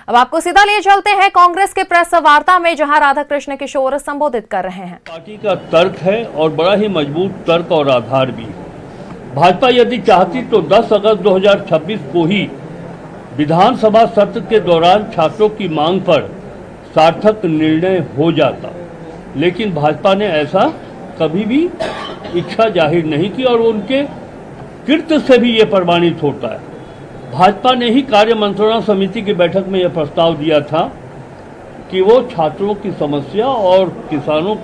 अब आपको सीधा ले चलते हैं कांग्रेस के प्रेस वार्ता में, जहां राधाकृष्ण किशोर संबोधित कर रहे हैं। पार्टी का तर्क है और बड़ा ही मजबूत तर्क और आधार भी। भाजपा यदि चाहती तो 10 अगस्त 2026 को ही विधानसभा सत्र के दौरान छात्रों की मांग पर सार्थक निर्णय हो जाता, लेकिन भाजपा ने ऐसा कभी भी इच्छा जाहिर नहीं की और उनके कृत्य से भी ये प्रमाणित होता है। भाजपा ने ही कार्य मंत्रणा समिति की बैठक में यह प्रस्ताव दिया था कि वो छात्रों की समस्या और किसानों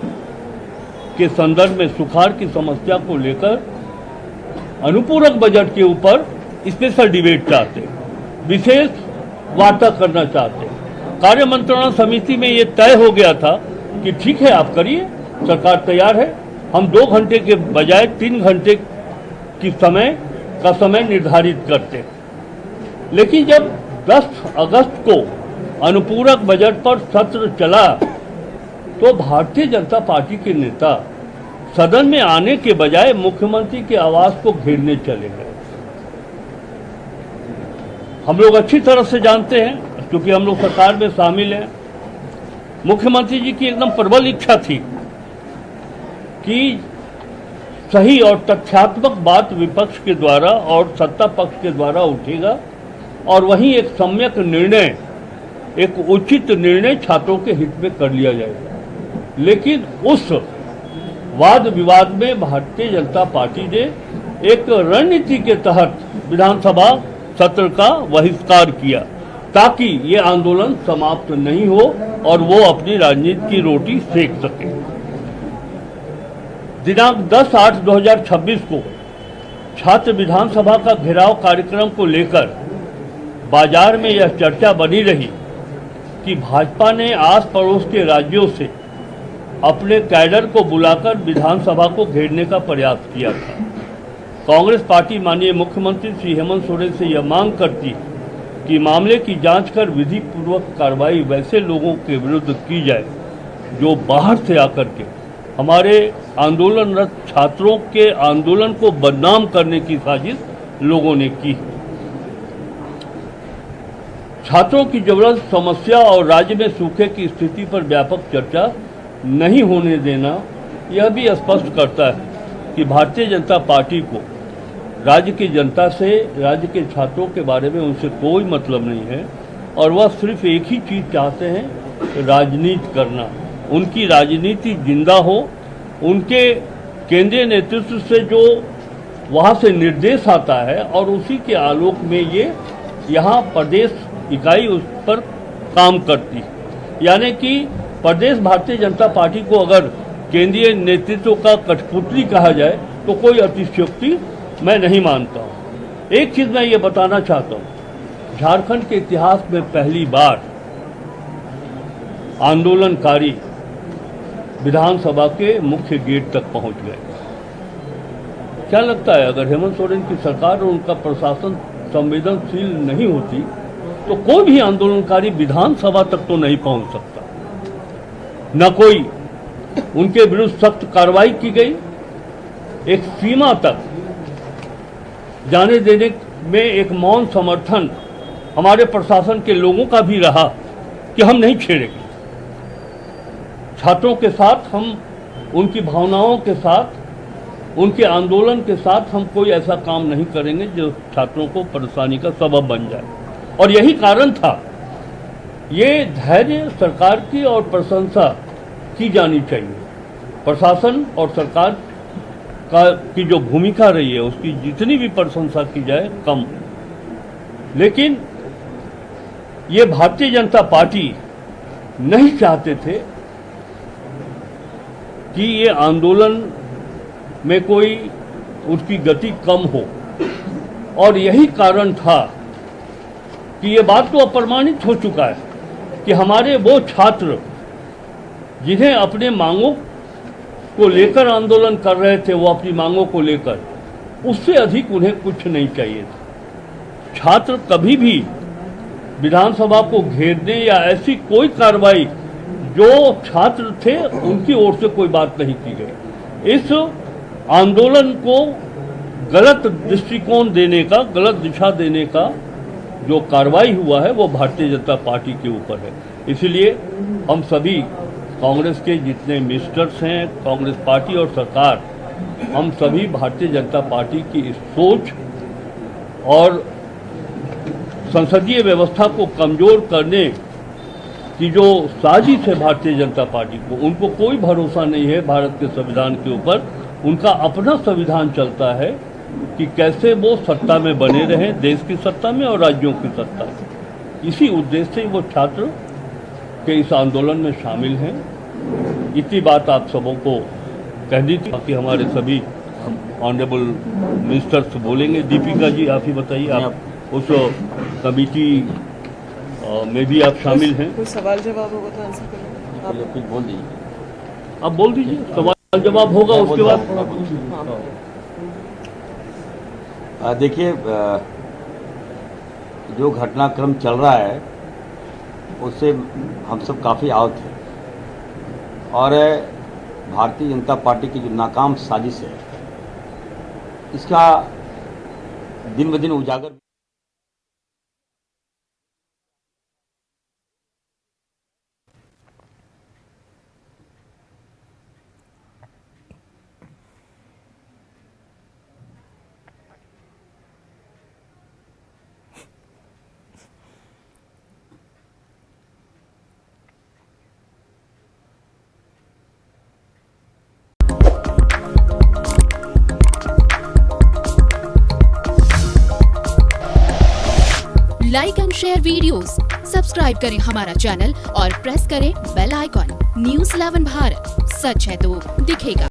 के संदर्भ में सुखाड़ की समस्या को लेकर अनुपूरक बजट के ऊपर स्पेशल डिबेट चाहते, विशेष वार्ता करना चाहते। कार्य मंत्रणा समिति में ये तय हो गया था कि ठीक है, आप करिए, सरकार तैयार है। हम 2 घंटे के बजाय 3 घंटे की समय निर्धारित करते। लेकिन जब 10 अगस्त को अनुपूरक बजट पर सत्र चला तो भारतीय जनता पार्टी के नेता सदन में आने के बजाय मुख्यमंत्री के आवास को घेरने चले गए। हम लोग अच्छी तरह से जानते हैं, क्योंकि हम लोग सरकार में शामिल हैं, मुख्यमंत्री जी की एकदम प्रबल इच्छा थी कि सही और तथ्यात्मक बात विपक्ष के द्वारा और सत्ता पक्ष के द्वारा उठेगा और वहीं एक सम्यक निर्णय, एक उचित निर्णय छात्रों के हित में कर लिया जाएगा। लेकिन उस वाद विवाद में भारतीय जनता पार्टी ने एक रणनीति के तहत विधानसभा सत्र का बहिष्कार किया ताकि ये आंदोलन समाप्त नहीं हो और वो अपनी राजनीति की रोटी सेक सके। दिनांक 10/8/2026 को छात्र विधानसभा का घेराव कार्यक्रम को लेकर बाजार में यह चर्चा बनी रही कि भाजपा ने आस पड़ोस के राज्यों से अपने कैडर को बुलाकर विधानसभा को घेरने का प्रयास किया था। कांग्रेस पार्टी माननीय मुख्यमंत्री श्री हेमंत सोरेन से यह मांग करती कि मामले की जांच कर विधि पूर्वक कार्रवाई वैसे लोगों के विरुद्ध की जाए जो बाहर से आकर के हमारे आंदोलनरत छात्रों के आंदोलन को बदनाम करने की साजिश लोगों ने की। छात्रों की जबरदस्त समस्या और राज्य में सूखे की स्थिति पर व्यापक चर्चा नहीं होने देना यह भी स्पष्ट करता है कि भारतीय जनता पार्टी को राज्य की जनता से, राज्य के छात्रों के बारे में उनसे कोई मतलब नहीं है और वह सिर्फ एक ही चीज़ चाहते हैं, राजनीति करना। उनकी राजनीति जिंदा हो, उनके केंद्रीय नेतृत्व से जो वहाँ से निर्देश आता है और उसी के आलोक में ये यहाँ प्रदेश इकाई उस पर काम करती है। यानी कि प्रदेश भारतीय जनता पार्टी को अगर केंद्रीय नेतृत्व का कठपुतली कहा जाए तो कोई अतिशयोक्ति मैं नहीं मानता हूँ। एक चीज़ मैं ये बताना चाहता हूँ, झारखंड के इतिहास में पहली बार आंदोलनकारी विधानसभा के मुख्य गेट तक पहुँच गए। क्या लगता है, अगर हेमंत सोरेन की सरकार और उनका प्रशासन संवेदनशील नहीं होती तो कोई भी आंदोलनकारी विधानसभा तक तो नहीं पहुंच सकता। न कोई उनके विरुद्ध सख्त कार्रवाई की गई, एक सीमा तक जाने देने में एक मौन समर्थन हमारे प्रशासन के लोगों का भी रहा कि हम नहीं छेड़ेंगे। छात्रों के साथ हम, उनकी भावनाओं के साथ, उनके आंदोलन के साथ हम कोई ऐसा काम नहीं करेंगे जो छात्रों को परेशानी का सबब बन जाए। और यही कारण था, ये धैर्य सरकार की और प्रशंसा की जानी चाहिए। प्रशासन और सरकार की जो भूमिका रही है उसकी जितनी भी प्रशंसा की जाए कम। लेकिन ये भारतीय जनता पार्टी नहीं चाहते थे कि ये आंदोलन में कोई उसकी गति कम हो और यही कारण था कि ये बात तो अप्रमाणित हो चुका है कि हमारे वो छात्र जिन्हें अपने मांगों को लेकर आंदोलन कर रहे थे, वो अपनी मांगों को लेकर, उससे अधिक उन्हें कुछ नहीं चाहिए था। छात्र कभी भी विधानसभा को घेरने या ऐसी कोई कार्रवाई, जो छात्र थे उनकी ओर से कोई बात नहीं की गई। इस आंदोलन को गलत दृष्टिकोण देने का, गलत दिशा देने का जो कार्रवाई हुआ है वो भारतीय जनता पार्टी के ऊपर है। इसलिए हम सभी कांग्रेस के जितने मिनिस्टर्स हैं, कांग्रेस पार्टी और सरकार, हम सभी भारतीय जनता पार्टी की इस सोच और संसदीय व्यवस्था को कमजोर करने की जो साजिश है भारतीय जनता पार्टी को, उनको कोई भरोसा नहीं है भारत के संविधान के ऊपर। उनका अपना संविधान चलता है कि कैसे वो सत्ता में बने रहें, देश की सत्ता में और राज्यों की सत्ता में। इसी उद्देश्य से वो छात्र के इस आंदोलन में शामिल हैं। इतनी बात आप सबों को कहनी थी। बाकी हमारे सभी ऑनरेबल मिनिस्टर्स बोलेंगे। दीपिका जी, आप ही बताइए, आप उस कमेटी में भी आप शामिल हैं। कोई सवाल जवाब होगा तो आंसर करेंगे। आप कुछ बोल दीजिए। आप बोल दीजिए, सवाल जवाब होगा उसके बाद। देखिए, जो घटनाक्रम चल रहा है उससे हम सब काफ़ी आहत हैं और भारतीय जनता पार्टी की जो नाकाम साजिश है इसका दिन ब दिन उजागर like and share videos, subscribe करें हमारा चैनल और प्रेस करें बेल आइकॉन। न्यूज़ 11 भारत, सच है तो दिखेगा।